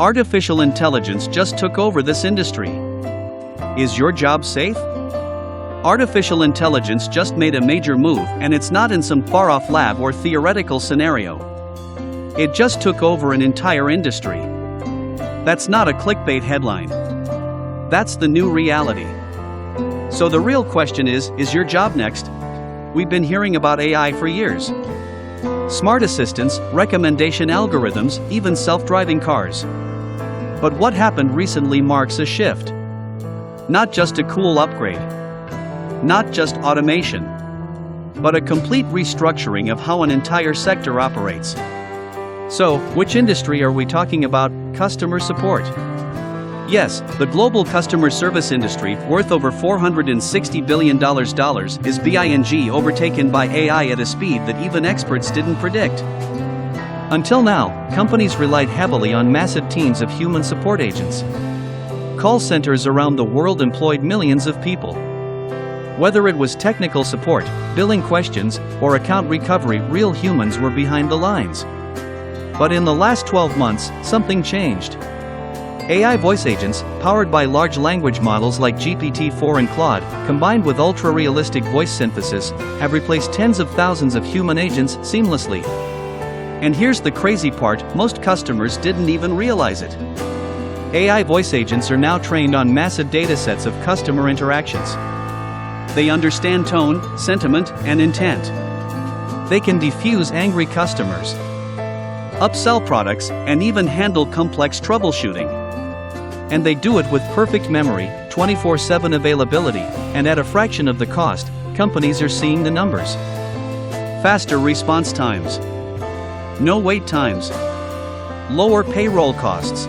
Artificial intelligence just took over this industry. Is your job safe? Artificial intelligence just made a major move, and it's not in some far-off lab or theoretical scenario. It just took over an entire industry. That's not a clickbait headline. That's the new reality. So the real question is your job next? We've been hearing about AI for years. Smart assistants, recommendation algorithms, even self-driving cars. But what happened recently marks a shift. Not just a cool upgrade. Not just automation. But a complete restructuring of how an entire sector operates. So, which industry are we talking about? Customer support. Yes, the global customer service industry, worth over $460 billion, is being overtaken by AI at a speed that even experts didn't predict. Until now, companies relied heavily on massive teams of human support agents. Call centers around the world employed millions of people. Whether it was technical support, billing questions, or account recovery, real humans were behind the lines. But in the last 12 months, something changed. AI voice agents, powered by large language models like GPT-4 and Claude, combined with ultra-realistic voice synthesis, have replaced tens of thousands of human agents seamlessly. And here's the crazy part, most customers didn't even realize it. AI voice agents are now trained on massive datasets of customer interactions. They understand tone, sentiment, and intent. They can defuse angry customers, upsell products, and even handle complex troubleshooting. And they do it with perfect memory, 24/7 availability, and at a fraction of the cost. Companies are seeing the numbers. Faster response times. No wait times. Lower payroll costs.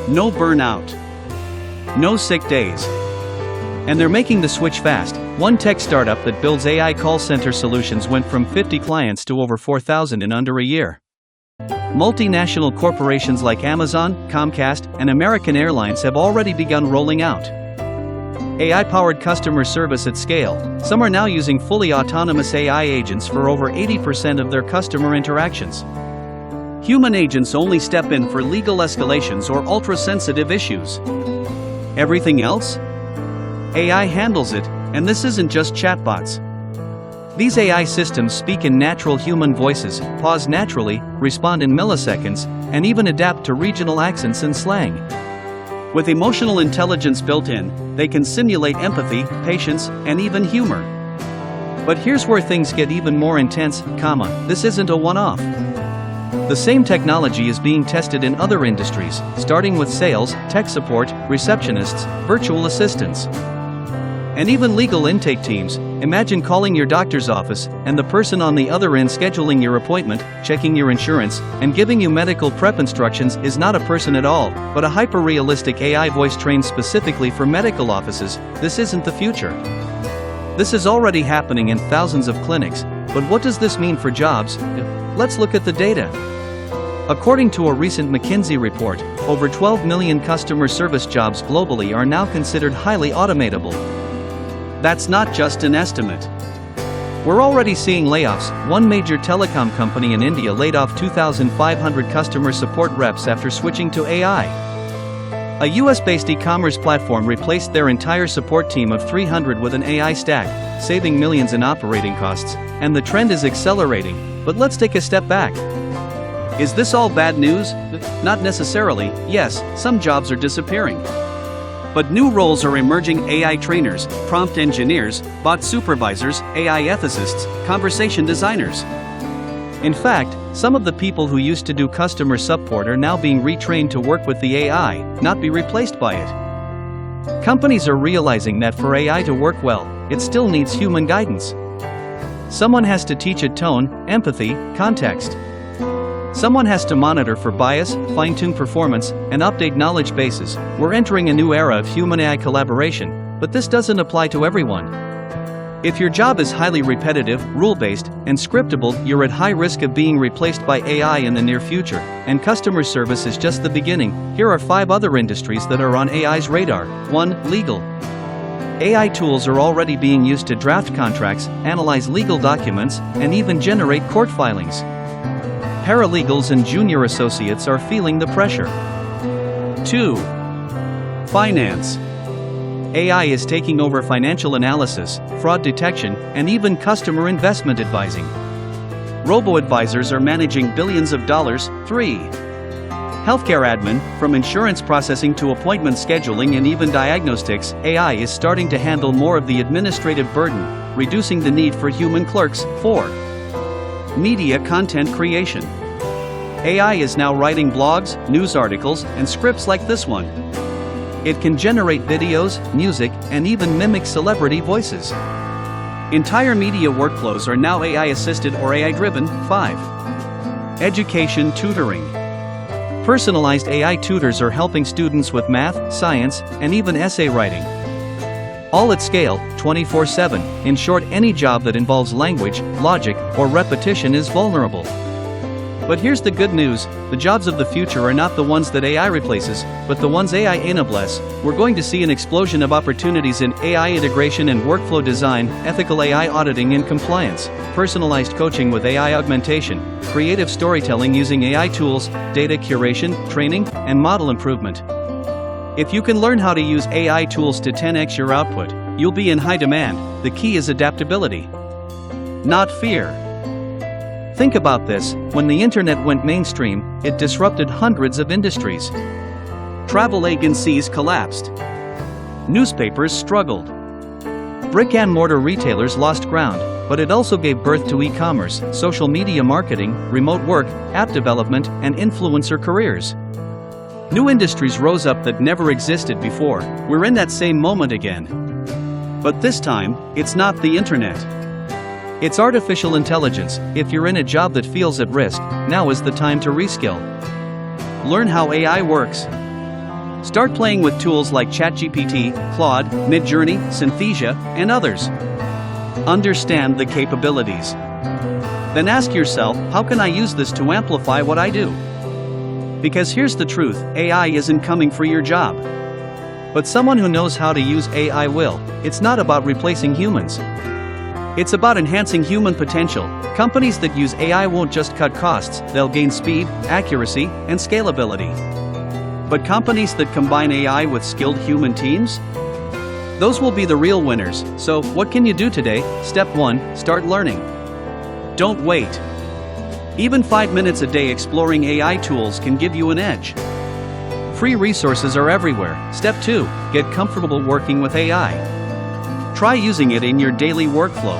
No burnout. No sick days. And they're making the switch fast. One tech startup that builds AI call center solutions went from 50 clients to over 4,000 in under a year. Multinational corporations like Amazon, Comcast, and American Airlines have already begun rolling out AI-powered customer service at scale. Some are now using fully autonomous AI agents for over 80% of their customer interactions. Human agents only step in for legal escalations or ultra-sensitive issues. Everything else? AI handles it, and this isn't just chatbots. These AI systems speak in natural human voices, pause naturally, respond in milliseconds, and even adapt to regional accents and slang. With emotional intelligence built in, they can simulate empathy, patience, and even humor. But here's where things get even more intense, this isn't a one-off. The same technology is being tested in other industries, starting with sales, tech support, receptionists, virtual assistants, and even legal intake teams. Imagine calling your doctor's office, and the person on the other end scheduling your appointment, checking your insurance, and giving you medical prep instructions is not a person at all, but a hyper-realistic AI voice trained specifically for medical offices. This isn't the future. This is already happening in thousands of clinics, but what does this mean for jobs? Let's look at the data. According to a recent McKinsey report, over 12 million customer service jobs globally are now considered highly automatable. That's not just an estimate. We're already seeing layoffs. One major telecom company in India laid off 2,500 customer support reps after switching to AI. A US-based e-commerce platform replaced their entire support team of 300 with an AI stack, saving millions in operating costs, and the trend is accelerating. But let's take a step back. Is this all bad news? Not necessarily. Yes, some jobs are disappearing. But new roles are emerging: AI trainers, prompt engineers, bot supervisors, AI ethicists, conversation designers. In fact, some of the people who used to do customer support are now being retrained to work with the AI, not be replaced by it. Companies are realizing that for AI to work well, it still needs human guidance. Someone has to teach it tone, empathy, context. Someone has to monitor for bias, fine-tune performance, and update knowledge bases. We're entering a new era of human-AI collaboration, but this doesn't apply to everyone. If your job is highly repetitive, rule-based, and scriptable, you're at high risk of being replaced by AI in the near future, and customer service is just the beginning. Here are 5 other industries that are on AI's radar. 1. Legal. AI tools are already being used to draft contracts, analyze legal documents, and even generate court filings. Paralegals and junior associates are feeling the pressure. 2. Finance. AI is taking over financial analysis, fraud detection, and even customer investment advising. Robo-advisors are managing billions of dollars. 3. Healthcare admin, from insurance processing to appointment scheduling and even diagnostics, AI is starting to handle more of the administrative burden, reducing the need for human clerks. 4. Media content creation. AI is now writing blogs, news articles, and scripts like this one. It can generate videos, music, and even mimic celebrity voices. Entire media workflows are now AI-assisted or AI-driven. 5. Education tutoring. Personalized AI tutors are helping students with math, science, and even essay writing. All at scale, 24/7. In short, any job that involves language, logic, or repetition is vulnerable. But here's the good news: the jobs of the future are not the ones that AI replaces, but the ones AI enables. We're going to see an explosion of opportunities in AI integration and workflow design, ethical AI auditing and compliance, personalized coaching with AI augmentation, creative storytelling using AI tools, data curation, training, and model improvement. If you can learn how to use AI tools to 10x your output, you'll be in high demand. The key is adaptability, not fear. Think about this: when the internet went mainstream, it disrupted hundreds of industries. Travel agencies collapsed. Newspapers struggled. Brick-and-mortar retailers lost ground, but it also gave birth to e-commerce, social media marketing, remote work, app development, and influencer careers. New industries rose up that never existed before. We're in that same moment again. But this time, it's not the internet. It's artificial intelligence. If you're in a job that feels at risk, now is the time to reskill. Learn how AI works. Start playing with tools like ChatGPT, Claude, Midjourney, Synthesia, and others. Understand the capabilities. Then ask yourself, how can I use this to amplify what I do? Because here's the truth: AI isn't coming for your job. But someone who knows how to use AI will. It's not about replacing humans. It's about enhancing human potential. Companies that use AI won't just cut costs, they'll gain speed, accuracy, and scalability. But companies that combine AI with skilled human teams? Those will be the real winners. So, what can you do today? Step 1, start learning. Don't wait. Even 5 minutes a day exploring AI tools can give you an edge. Free resources are everywhere. Step 2, get comfortable working with AI. Try using it in your daily workflow.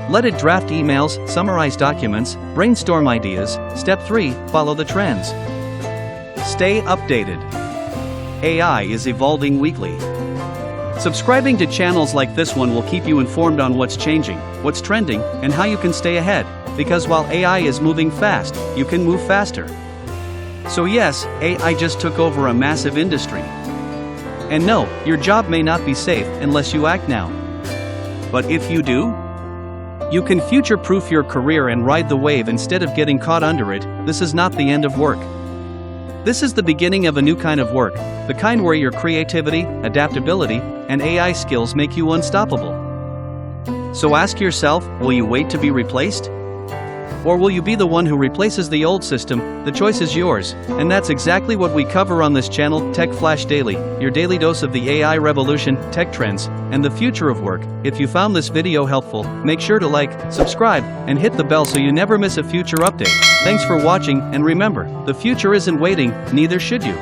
Let it draft emails, summarize documents, brainstorm ideas. Step 3, follow the trends. Stay updated. AI is evolving weekly. Subscribing to channels like this one will keep you informed on what's changing, what's trending, and how you can stay ahead. Because while AI is moving fast, you can move faster. So yes, AI just took over a massive industry. And no, your job may not be safe unless you act now. But if you do, you can future-proof your career and ride the wave instead of getting caught under it. This is not the end of work. This is the beginning of a new kind of work, the kind where your creativity, adaptability, and AI skills make you unstoppable. So ask yourself, will you wait to be replaced? Or will you be the one who replaces the old system? The choice is yours, and that's exactly what we cover on this channel, Tech Flash Daily, your daily dose of the AI revolution, tech trends, and the future of work. If you found this video helpful, make sure to like, subscribe, and hit the bell so you never miss a future update. Thanks for watching, and remember, the future isn't waiting, neither should you.